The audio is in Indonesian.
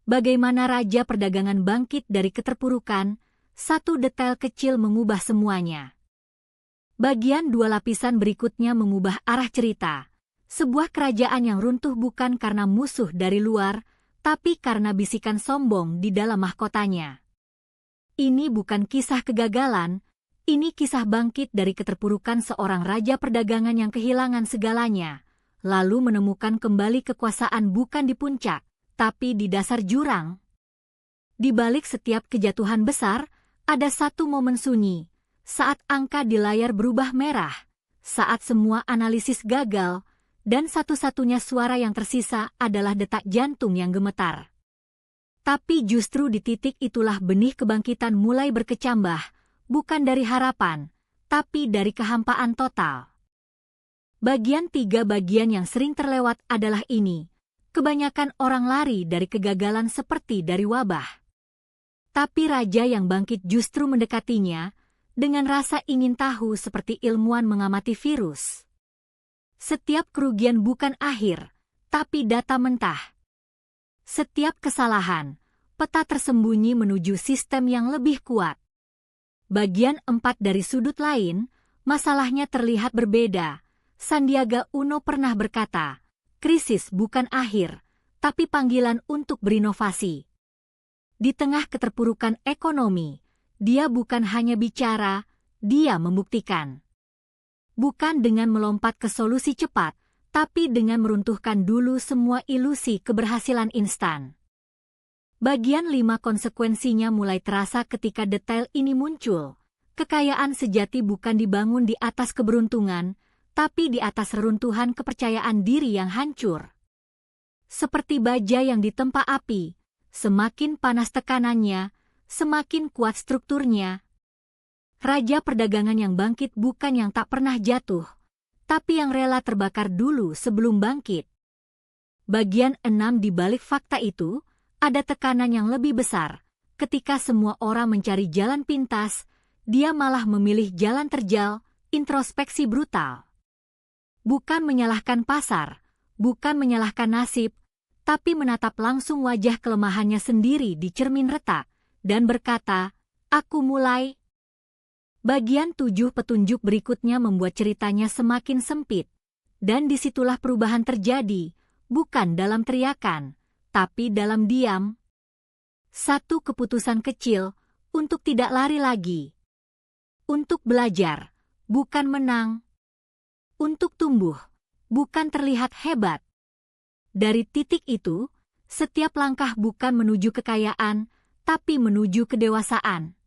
Bagaimana Raja Perdagangan bangkit dari keterpurukan, satu detail kecil mengubah semuanya. Bagian dua lapisan berikutnya mengubah arah cerita. Sebuah kerajaan yang runtuh bukan karena musuh dari luar, tapi karena bisikan sombong di dalam mahkotanya. Ini bukan kisah kegagalan, ini kisah bangkit dari keterpurukan seorang raja perdagangan yang kehilangan segalanya, lalu menemukan kembali kekuasaan bukan di puncak, tapi di dasar jurang. Di balik setiap kejatuhan besar, ada satu momen sunyi, saat angka di layar berubah merah, saat semua analisis gagal, dan satu-satunya suara yang tersisa adalah detak jantung yang gemetar. Tapi justru di titik itulah benih kebangkitan mulai berkecambah, bukan dari harapan, tapi dari kehampaan total. Bagian yang sering terlewat adalah ini. Kebanyakan orang lari dari kegagalan seperti dari wabah. Tapi raja yang bangkit justru mendekatinya, dengan rasa ingin tahu seperti ilmuwan mengamati virus. Setiap kerugian bukan akhir, tapi data mentah. Setiap kesalahan, peta tersembunyi menuju sistem yang lebih kuat. Bagian 4 dari sudut lain, masalahnya terlihat berbeda. Sandiaga Uno pernah berkata, krisis bukan akhir, tapi panggilan untuk berinovasi. Di tengah keterpurukan ekonomi, dia bukan hanya bicara, dia membuktikan. Bukan dengan melompat ke solusi cepat, tapi dengan meruntuhkan dulu semua ilusi keberhasilan instan. Bagian 5 konsekuensinya mulai terasa ketika detail ini muncul. Kekayaan sejati bukan dibangun di atas keberuntungan, tapi di atas reruntuhan kepercayaan diri yang hancur. Seperti baja yang ditempa api, semakin panas tekanannya, semakin kuat strukturnya. Raja perdagangan yang bangkit bukan yang tak pernah jatuh, tapi yang rela terbakar dulu sebelum bangkit. Bagian 6 di balik fakta itu, ada tekanan yang lebih besar. Ketika semua orang mencari jalan pintas, dia malah memilih jalan terjal, introspeksi brutal. Bukan menyalahkan pasar, bukan menyalahkan nasib, tapi menatap langsung wajah kelemahannya sendiri di cermin retak, dan berkata, aku mulai. Bagian 7 petunjuk berikutnya membuat ceritanya semakin sempit, dan disitulah perubahan terjadi, bukan dalam teriakan, tapi dalam diam. Satu keputusan kecil, untuk tidak lari lagi. Untuk belajar, bukan menang. Untuk tumbuh, bukan terlihat hebat. Dari titik itu, setiap langkah bukan menuju kekayaan, tapi menuju kedewasaan.